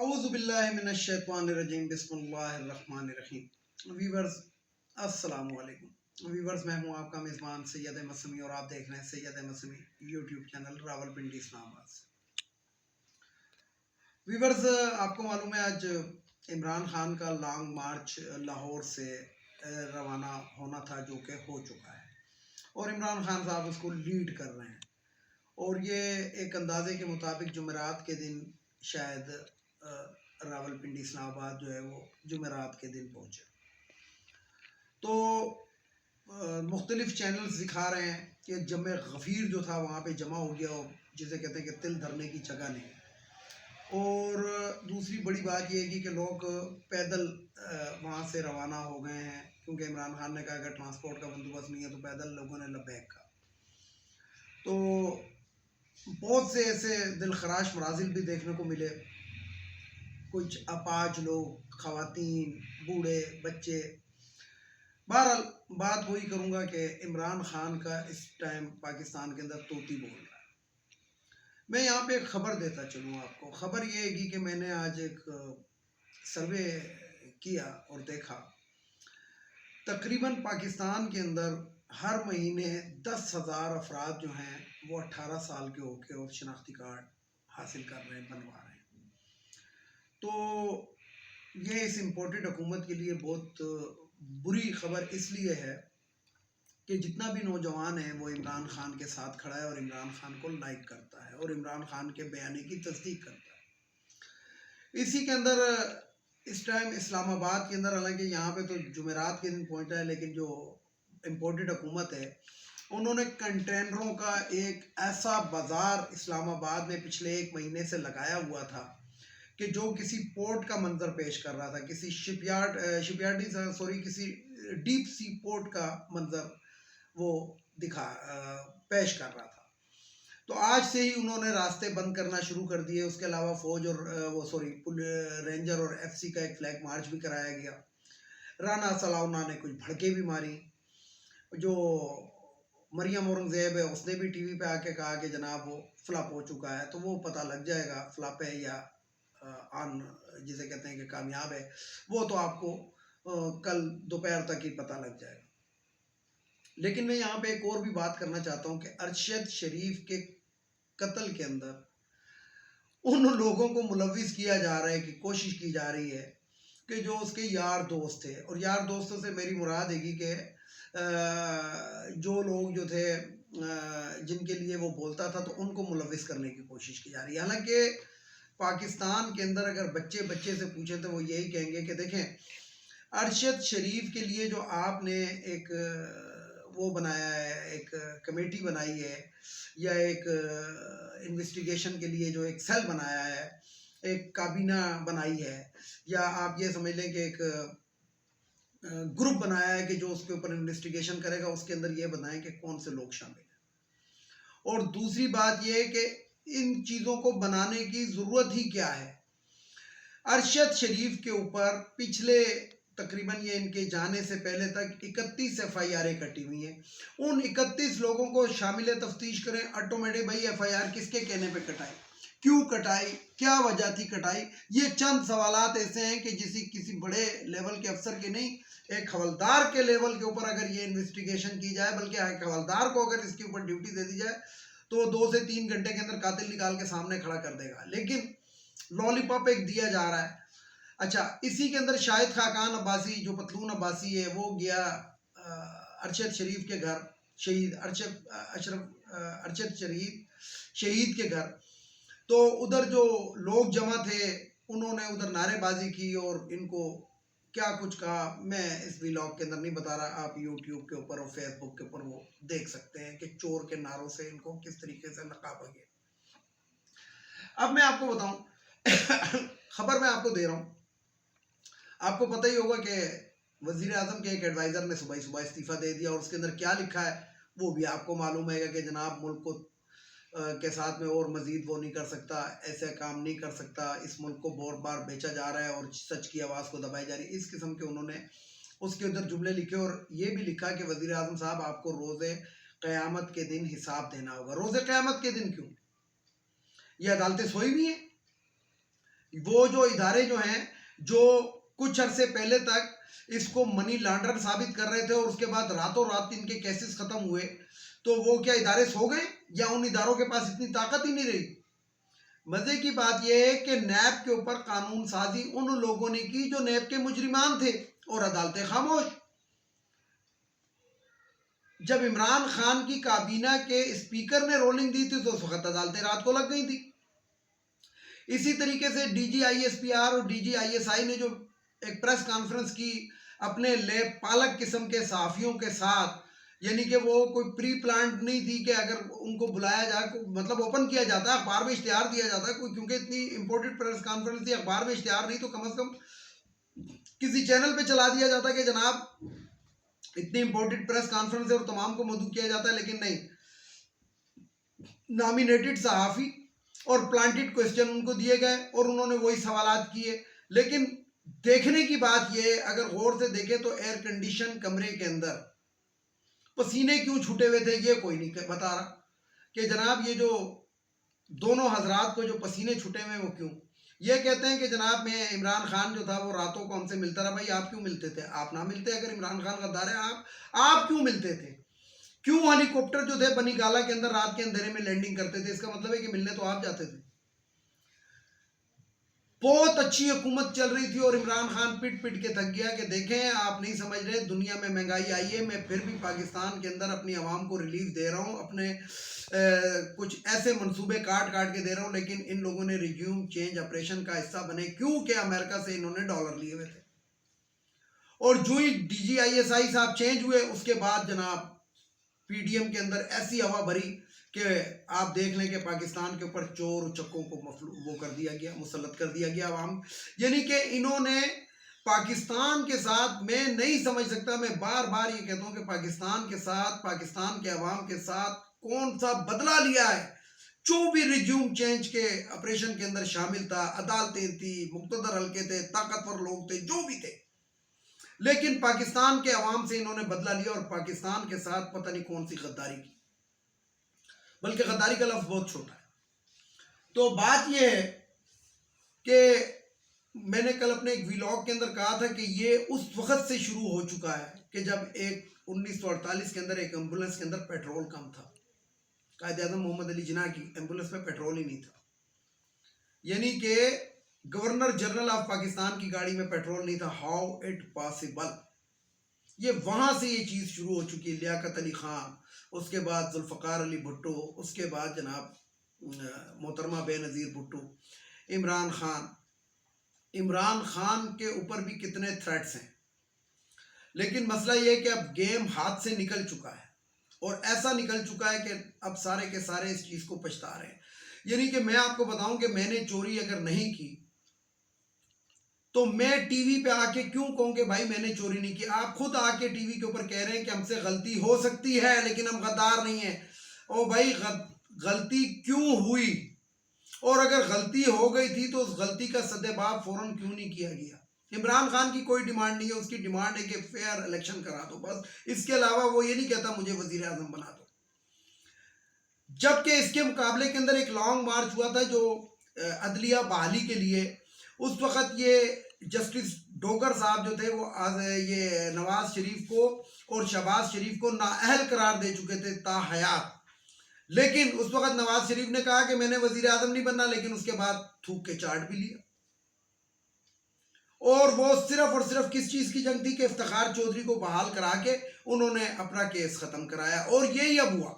औज़ुबिल्लाहिमिनश्शैतानिर्रजीम बिस्मिल्लाहिर्रहमानिर्रहीम। वीवर्स अस्सलाम वालेकुम। वीवर्स, मैं हूं आपका मेज़बान सैयद मसमी और आप देख रहे हैं सैयद मसमी यूट्यूब चैनल रावलपिंडी इस्लामाबाद से। वीवर्स, आपको मालूम है आज इमरान खान का लॉन्ग मार्च लाहौर से रवाना होना था, जो कि हो चुका है और इमरान खान साहब उसको लीड कर रहे हैं। और ये एक अंदाजे के मुताबिक जुमेरात के दिन शायद रावलपिंडी इस्लामाबाद जो है वो जुमेरात के दिन पहुँचे। तो मुख्तलिफ चैनल्स दिखा रहे हैं कि जमे गफ़ीर जो था वहाँ पे जमा हो गया, और जिसे कहते हैं कि तिल धरने की जगह नहीं। और दूसरी बड़ी बात यह है कि लोग पैदल वहाँ से रवाना हो गए हैं, क्योंकि इमरान खान ने कहा अगर ट्रांसपोर्ट का बंदोबस्त नहीं है तो पैदल लोगों ने लबैक कहा। तो बहुत से ऐसे दिलखराश मराजिल भी देखने को मिले। कुछ अपाज लोग, ख़वातीन, बूढ़े, बच्चे। बहरहाल बात वही करूँगा कि इमरान खान का इस टाइम पाकिस्तान के अंदर तोती बोल रहा है। मैं यहाँ पे एक ख़बर देता चलूँ आपको। ख़बर ये है कि मैंने आज एक सर्वे किया और देखा, तकरीबन पाकिस्तान के अंदर हर महीने 10,000 अफराद जो हैं वो 18 साल के होके और शनाख्ती कार्ड हासिल कर रहे हैं, बनवा रहे हैं। तो ये इस इम्पोर्टेड हुकूमत के लिए बहुत बुरी खबर इसलिए है कि जितना भी नौजवान है वो इमरान खान के साथ खड़ा है और इमरान खान को लाइक करता है और इमरान खान के बयानी की तस्दीक करता है। इसी के अंदर इस टाइम इस्लामाबाद के अंदर, हालांकि यहाँ पे तो जुमेरात के दिन पहुँचा है, लेकिन जो इम्पोर्टेड हुकूमत है उन्होंने कंटेनरों का एक ऐसा बाज़ार इस्लामाबाद में पिछले 1 महीने से लगाया हुआ था कि जो किसी पोर्ट का मंजर पेश कर रहा था, किसी किसी डीप सी पोर्ट का मंजर वो पेश कर रहा था। तो आज से ही उन्होंने रास्ते बंद करना शुरू कर दिए। उसके अलावा फौज और रेंजर और एफसी का एक फ्लैग मार्च भी कराया गया। राना सलाउना ने कुछ भड़के भी मारी। जो मरियम औरंगजेब है उसने भी टीवी पे आके कहा कि जनाब वो फ्लॉप हो चुका है। तो वो पता लग जाएगा फ्लॉप है या ऑन, जिसे कहते हैं कि कामयाब है, वो तो आपको कल दोपहर तक ही पता लग जाएगा। लेकिन मैं यहाँ पे एक और भी बात करना चाहता हूँ कि अरशद शरीफ के कत्ल के अंदर उन लोगों को मुलविस किया जा रहा है, कि कोशिश की जा रही है कि जो उसके यार दोस्त थे, और यार दोस्तों से मेरी मुराद है कि जो लोग जो थे जिनके लिए वो बोलता था, तो उनको मुलविस करने की कोशिश की जा रही है। हालांकि पाकिस्तान के अंदर अगर बच्चे बच्चे से पूछें तो वो यही कहेंगे कि देखें, अरशद शरीफ के लिए जो आपने एक वो बनाया है, एक कमेटी बनाई है, या एक इन्वेस्टिगेशन के लिए जो एक सेल बनाया है, एक काबीना बनाई है, या आप ये समझ लें कि एक ग्रुप बनाया है कि जो उसके ऊपर इन्वेस्टिगेशन करेगा, उसके अंदर ये बताएं कि कौन से लोग शामिल हैं। और दूसरी बात ये है कि इन चीज़ों को बनाने की ज़रूरत ही क्या है। अरशद शरीफ के ऊपर पिछले तकरीबन ये इनके जाने से पहले तक 31 FIR कटी हुई हैं। उन 31 लोगों को शामिल तफ्तीश करें। ऑटोमेटिक भाई FIR किसके कहने पे कटाई, क्यों कटाई, क्या वजह थी कटाई। ये चंद सवालात ऐसे हैं कि किसी बड़े लेवल के अफसर के नहीं, एक हवलदार के लेवल के ऊपर अगर ये इन्वेस्टिगेशन की जाए, बल्कि एक हवलदार को अगर इसके ऊपर ड्यूटी दे दी जाए तो 2 से 3 घंटे के अंदर कातिल निकाल के सामने खड़ा कर देगा। लेकिन लॉलीपॉप एक दिया जा रहा है। अच्छा, इसी के अंदर शाहिद खाकान अब्बासी, जो पतलून अब्बासी है, वो गया अरशद शरीफ के घर, शहीद अरशद शरीफ शहीद के घर। तो उधर जो लोग जमा थे उन्होंने उधर नारेबाजी की और इनको क्या कुछ कहा, मैं इस व्लॉग के अंदर नहीं बता रहा। आप यूट्यूब के ऊपर और फेसबुक के ऊपर वो देख सकते हैं कि चोर के नारों से इनको किस तरीके से नकाबा गया। अब मैं आपको बताऊं खबर मैं आपको दे रहा हूं। आपको पता ही होगा कि वजीर आजम के एक एडवाइज़र ने सुबह सुबह इस्तीफ़ा दे दिया, और उसके अंदर क्या लिखा है वो भी आपको मालूम है कि जनाब मुल्क को के साथ में और मज़ीद वो नहीं कर सकता, ऐसे काम नहीं कर सकता, इस मुल्क को बहुत बार बेचा जा रहा है और सच की आवाज़ को दबाई जा रही है। इस किस्म के उन्होंने उसके उधर जुमले लिखे, और ये भी लिखा कि वज़ीर आज़म साहब आपको रोज़े क़यामत के दिन हिसाब देना होगा। रोज़े क़यामत के दिन क्यों? ये अदालतें सोई हुई हैं? वो जो इदारे जो हैं, जो कुछ अरसे पहले तक इसको मनी लॉन्ड्रर साबित कर रहे थे और उसके बाद रातों रात इनके केसेस खत्म हुए, तो वो क्या इदारे सो गए या उन इदारों के पास इतनी ताकत ही नहीं रही? मजे की बात यह है कि नैब के ऊपर कानून साजी उन लोगों ने की जो नैब के मुजरिमान थे और अदालतें खामोश। जब इमरान खान की काबीना के स्पीकर ने रोलिंग दी थी तो उस वक्त अदालतें रात को लग गई थी। इसी तरीके से DGISPR और DGISI ने जो एक प्रेस कॉन्फ्रेंस की अपने पालक किस्म के सहाफियों के साथ, यानी कि वो कोई प्री प्लान्ड नहीं थी कि अगर उनको बुलाया जाए, मतलब ओपन किया जाता है, अखबार में इश्तिहार दिया जाता है कोई, क्योंकि इतनी इंपॉर्टेंट प्रेस कॉन्फ्रेंस थी, अखबार में इश्तिहार नहीं तो कम से कम किसी चैनल पे चला दिया जाता कि जनाब इतनी इंपॉर्टेंट प्रेस कॉन्फ्रेंस है और तमाम को मदऊ किया जाता है। लेकिन नहीं, नॉमिनेटेड सहाफ़ी और प्लांटेड क्वेश्चन उनको दिए गए और उन्होंने वही सवालात किए। लेकिन देखने की बात यह, अगर गौर से देखें तो एयर कंडीशन कमरे के अंदर पसीने क्यों छूटे हुए थे ये कोई नहीं बता रहा कि जनाब ये जो दोनों हजरात को जो पसीने छूटे हुए वो क्यों। ये कहते हैं कि जनाब मैं इमरान खान जो था वो रातों को हमसे मिलता रहा। भाई आप क्यों मिलते थे? आप ना मिलते अगर इमरान खान गद्दार है। आप क्यों मिलते थे? क्यों हेलीकॉप्टर जो थे बनी गाला के अंदर रात के अंधेरे में लैंडिंग करते थे? इसका मतलब है कि मिलने तो आप जाते थे। बहुत अच्छी हुकूमत चल रही थी और इमरान खान पिट पिट के थक गया कि देखें आप नहीं समझ रहे, दुनिया में महंगाई आई है, मैं फिर भी पाकिस्तान के अंदर अपनी आवाम को रिलीफ दे रहा हूँ, अपने कुछ ऐसे मंसूबे काट काट के दे रहा हूँ। लेकिन इन लोगों ने रिज्यूम चेंज ऑपरेशन का हिस्सा बने क्योंकि अमेरिका से इन्होंने डॉलर लिए हुए थे। और जो ही DGISI साहब चेंज हुए उसके बाद जनाब PDM के अंदर ऐसी हवा भरी कि आप देख लें कि पाकिस्तान के ऊपर चोर उचक्कों को वो कर दिया गया, मुसल्लत कर दिया गया आवाम। यानी कि इन्होंने पाकिस्तान के साथ, मैं नहीं समझ सकता, मैं बार बार ये कहता हूँ कि पाकिस्तान के साथ, पाकिस्तान के अवाम के साथ कौन सा बदला लिया है। जो भी रिज्यूम चेंज के ऑपरेशन के अंदर शामिल था, अदालतें थी, मुक्तदर हल्के थे, ताकतवर लोग थे, जो भी थे, लेकिन पाकिस्तान के अवाम से इन्होंने बदला लिया और पाकिस्तान के साथ पता नहीं कौन सी गद्दारी की, बल्कि गद्दारी का लफ्ज बहुत छोटा है। तो बात यह है कि मैंने कल अपने एक व्लॉग के अंदर कहा था कि ये उस वक्त से शुरू हो चुका है कि जब एक 1948 के अंदर एक एम्बुलेंस के अंदर पेट्रोल कम था। कायद-ए-आज़म मोहम्मद अली जिन्ना की एम्बुलेंस में पेट्रोल ही नहीं था। यानी कि गवर्नर जनरल ऑफ पाकिस्तान की गाड़ी में पेट्रोल नहीं था। How it possible? ये वहां से ये चीज शुरू हो चुकी है। लियाकत अली खान, उसके बाद जुल्फकार अली भुट्टो, उसके बाद जनाब मोहतरमा बेनज़ीर भुट्टो, इमरान खान के ऊपर भी कितने थ्रेट्स हैं। लेकिन मसला ये है कि अब गेम हाथ से निकल चुका है और ऐसा निकल चुका है कि अब सारे के सारे इस चीज को पछता रहे हैं। यानी कि मैं आपको बताऊं कि मैंने चोरी अगर नहीं की तो मैं टीवी पे आके क्यों कहूं कि भाई मैंने चोरी नहीं की। आप खुद आके टीवी के ऊपर कह रहे हैं कि हमसे गलती हो सकती है लेकिन हम गद्दार नहीं है। ओ भाई, गलती क्यों हुई? और अगर गलती हो गई थी तो उस गलती का सद्देबाब फौरन क्यों नहीं किया गया? इमरान खान की कोई डिमांड नहीं है, उसकी डिमांड है कि फेयर इलेक्शन करा दो, बस। इसके अलावा वो ये नहीं कहता मुझे वजीर आजम बना दो। जबकि इसके मुकाबले के अंदर एक लॉन्ग मार्च हुआ था जो अदलिया बहाली के लिए। उस वक्त ये जस्टिस डोगर साहब जो थे वो ये नवाज शरीफ को और शहबाज शरीफ को नाअहल करार दे चुके थे ताहयात। लेकिन उस वक्त नवाज शरीफ ने कहा कि मैंने वजीर आजम नहीं बनना, लेकिन उसके बाद थूक के चाट भी लिया। और वो सिर्फ और सिर्फ किस चीज की जंग थी कि इफ्तिखार चौधरी को बहाल करा के उन्होंने अपना केस खत्म कराया। और यही अब हुआ।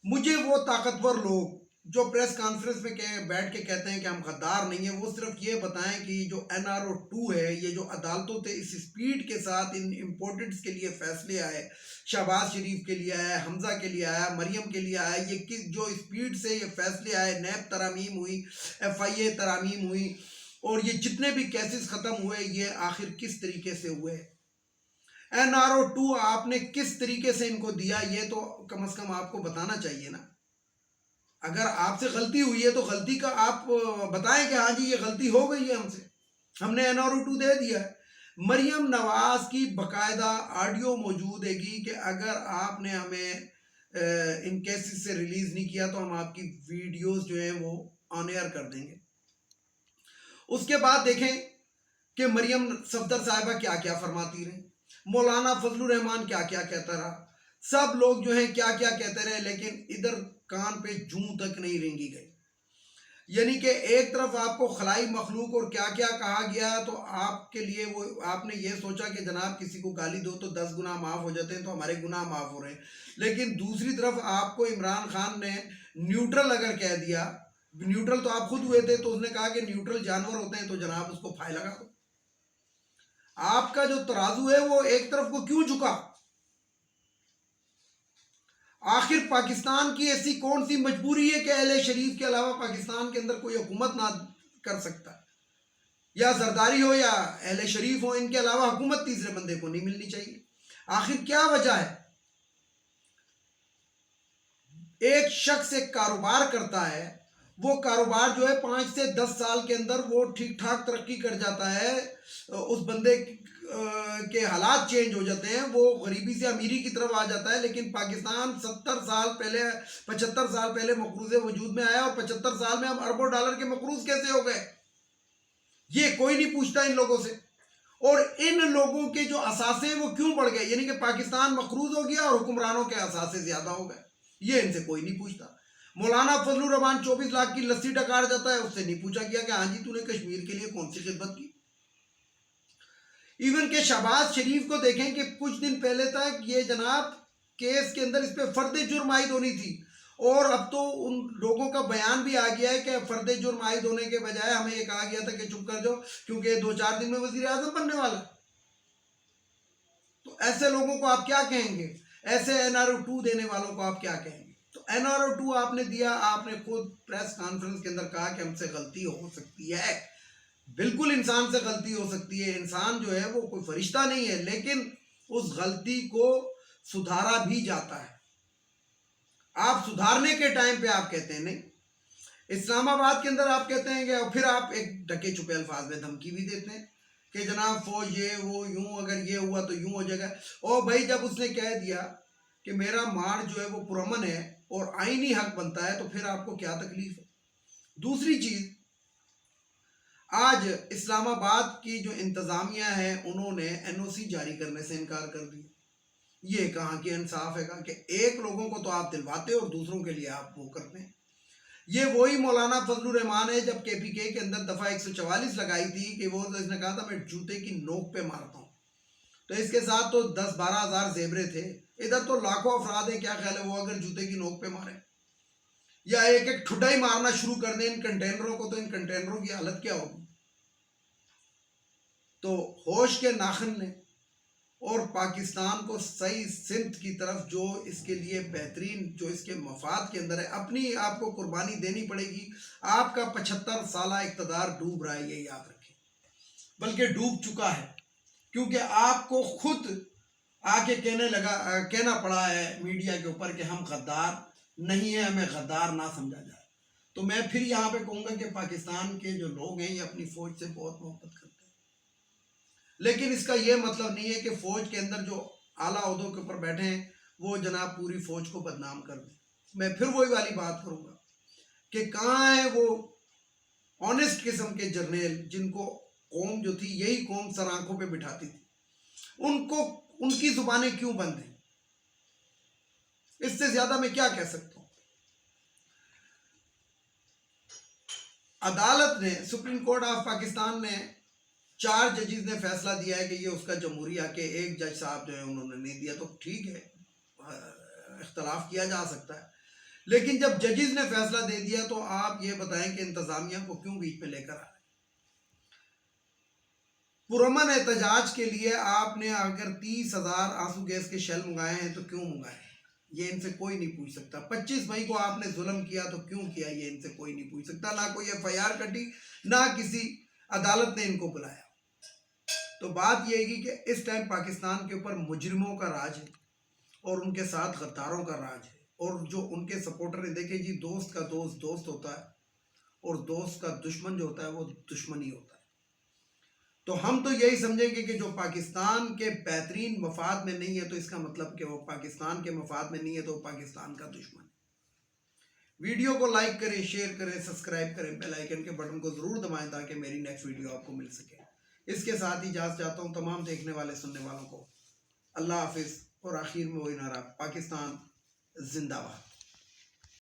मुझे वो ताकतवर लोग जो प्रेस कॉन्फ्रेंस में बैठ के कहते हैं कि हम गद्दार नहीं है, वो सिर्फ ये बताएं कि जो NRO 2 है, ये जो अदालतों से इस स्पीड के साथ इन इम्पोर्टेंट्स के लिए फैसले आए, शहबाज शरीफ के लिए आया, हमजा के लिए आया, मरियम के लिए आया, ये किस जो स्पीड से ये फैसले आए, नैब तरामीम हुई, FIA तरामीम हुई और ये जितने भी केसेस ख़त्म हुए, ये आखिर किस तरीके से हुए? NRO 2 आपने किस तरीके से इनको दिया, ये तो कम से कम आपको बताना चाहिए ना। अगर आपसे गलती हुई है तो गलती का आप बताएं कि हाँ जी ये गलती हो गई है हमसे, हमने NRO 2 दे दिया है। मरियम नवाज की बकायदा ऑडियो मौजूद है कि अगर आपने हमें इन केसेस से रिलीज नहीं किया तो हम आपकी वीडियोस जो हैं वो ऑन एयर कर देंगे। उसके बाद देखें कि मरियम सफदर साहिबा क्या क्या फरमाती रही, मौलाना फजलुर रहमान क्या क्या कहता रहा, सब लोग जो है क्या क्या कहते रहे, लेकिन इधर कान पे जूं तक नहीं रेंगी गई। यानी कि एक तरफ आपको खलाई मखलूक और क्या क्या कहा गया, तो आपके लिए वो आपने ये सोचा कि जनाब किसी को गाली दो तो 10 गुनाह माफ़ हो जाते हैं, तो हमारे गुनाह माफ़ हो रहे हैं। लेकिन दूसरी तरफ आपको इमरान खान ने न्यूट्रल अगर कह दिया, न्यूट्रल तो आप खुद हुए थे, तो उसने कहा कि न्यूट्रल जानवर होते हैं तो जनाब उसको फाय लगा दो। आपका जो तराजू है वो एक तरफ को क्यों झुका? आखिर पाकिस्तान की ऐसी कौन सी मजबूरी है कि अहले शरीफ के अलावा पाकिस्तान के अंदर कोई हुकूमत ना कर सकता? या जरदारी हो या अहले शरीफ हो, इनके अलावा हुकूमत तीसरे बंदे को नहीं मिलनी चाहिए। आखिर क्या वजह है? एक शख्स एक कारोबार करता है, वो कारोबार जो है 5 से 10 साल के अंदर वो ठीक ठाक तरक्की कर जाता है, उस बंदे के हालात चेंज हो जाते हैं, वो गरीबी से अमीरी की तरफ आ जाता है। लेकिन पाकिस्तान 70 साल पहले 75 साल पहले मकरूज वजूद में आया और 75 साल में हम अरबों डॉलर के मकरूज कैसे हो गए, ये कोई नहीं पूछता इन लोगों से। और इन लोगों के जो असासे वो क्यों बढ़ गए, यानी कि पाकिस्तान मकरूज हो गया और हुक्मरानों के असासे ज्यादा हो गए, ये इनसे कोई नहीं पूछता। मौलाना फजलुर रहमान 24 लाख की लस्सी डकार जाता है, उससे नहीं पूछा गया कि हाँ जी तूने कश्मीर के लिए कौन सी खिदमत की। इवन के शहबाज शरीफ को देखें कि कुछ दिन पहले तक ये जनाब केस के अंदर इस पर फर्द जुर्म आयद होनी थी, और अब तो उन लोगों का बयान भी आ गया है कि फर्द जुर्म आयद होने के बजाय हमें ये कहा गया था कि चुप कर जाओ क्योंकि 2-4 दिन में वजीर आजम बनने वाला। तो ऐसे लोगों को आप क्या कहेंगे? ऐसे NRO 2 देने वालों को आप क्या कहेंगे? तो NRO 2 आपने दिया, आपने खुद प्रेस कॉन्फ्रेंस के अंदर कहा कि हमसे गलती हो सकती है। बिल्कुल इंसान से गलती हो सकती है, इंसान जो है वो कोई फरिश्ता नहीं है, लेकिन उस गलती को सुधारा भी जाता है। आप सुधारने के टाइम पे आप कहते हैं नहीं। इस्लामाबाद के अंदर आप कहते हैं कि, और फिर आप एक ढके छुपे अल्फाज में धमकी भी देते हैं कि जनाब फौज ये वो यूं, अगर ये हुआ तो यूं हो जाएगा। और भाई जब उसने कह दिया कि मेरा मार जो है वो पुरअमन है और आईनी हक बनता है, तो फिर आपको क्या तकलीफ है? दूसरी चीज, आज इस्लामाबाद की जो इंतजामिया है उन्होंने NOC जारी करने से इनकार कर दिया। ये कहाँ की इंसाफ है कि एक लोगों को तो आप दिलवाते और दूसरों के लिए आप वो करते हैं। ये वही मौलाना फजलुर रहमान है जब KPK के अंदर दफा 144 लगाई थी कि वो इसने कहा था मैं जूते की नोक पे मारता हूँ, तो इसके साथ तो 10-12 हज़ार जेबरे थे। इधर तो लाखों अफराद है, क्या ख्याल है वो अगर जूते की नोक पे मारे या एक एक ठुड्डा ही मारना शुरू कर दें इन कंटेनरों को, तो इन कंटेनरों की हालत क्या होगी? तो होश के नाखन ने और पाकिस्तान को सही सिमत की तरफ जो इसके लिए बेहतरीन जो इसके मफाद के अंदर है, अपनी आपको कुर्बानी देनी पड़ेगी। आपका 75 साल इक़्तिदार डूब रहा है, ये याद रखें, बल्कि डूब चुका है, क्योंकि आपको खुद आके कहना पड़ा है मीडिया के ऊपर कि हम गद्दार नहीं है, हमें गद्दार ना समझा जाए। तो मैं फिर यहाँ पे कहूँगा कि पाकिस्तान के जो लोग हैं ये अपनी फौज से बहुत मोहब्बत करते हैं, लेकिन इसका यह मतलब नहीं है कि फौज के अंदर जो आला ओहदों के ऊपर बैठे हैं वो जनाब पूरी फौज को बदनाम कर दें। मैं फिर वही वाली बात करूँगा कि कहाँ है वो ऑनेस्ट किस्म के जर्नल जिनको कौम जो थी यही कौम सर आंखों पे बिठाती थी, उनको उनकी जुबानें क्यों बंद हैं? इससे ज्यादा मैं क्या कह सकता हूं? अदालत ने, सुप्रीम कोर्ट ऑफ पाकिस्तान ने 4 जजेस ने फैसला दिया है कि ये उसका जमहूरिया के एक जज साहब जो है उन्होंने नहीं दिया, तो ठीक है, इख्तलाफ किया जा सकता है। लेकिन जब जजेस ने फैसला दे दिया तो आप ये बताएं कि इंतजामिया को क्यों बीच में लेकर आ रहे? पुरअमन एहतजाज के लिए आपने अगर 30,000 आंसू गैस के शेल मंगाए हैं तो क्यों मंगाए? ये इनसे कोई नहीं पूछ सकता। 25 मई को आपने जुल्म किया तो क्यों किया? ये इनसे कोई नहीं पूछ सकता। ना कोई FIR कटी, ना किसी अदालत ने इनको बुलाया। तो बात यह है कि इस टाइम पाकिस्तान के ऊपर मुजरिमों का राज है और उनके साथ गद्दारों का राज है, और जो उनके सपोर्टर है, देखिए जी, दोस्त का दोस्त दोस्त होता है और दोस्त का दुश्मन जो होता है वो दुश्मन ही होता है। तो हम तो यही समझेंगे कि जो पाकिस्तान के बेहतरीन मफाद में नहीं है तो इसका मतलब कि वो पाकिस्तान के मफाद में नहीं है तो वो पाकिस्तान का दुश्मन है। वीडियो को लाइक करें, शेयर करें, सब्सक्राइब करें, बेल आइकन के बटन को ज़रूर दबाएं ताकि मेरी नेक्स्ट वीडियो आपको मिल सके। इसके साथ ही इजाज़त चाहता हूँ तमाम देखने वाले सुनने वालों को। अल्लाह हाफिज़। और आखिर में वही नारा, पाकिस्तान जिंदाबाद।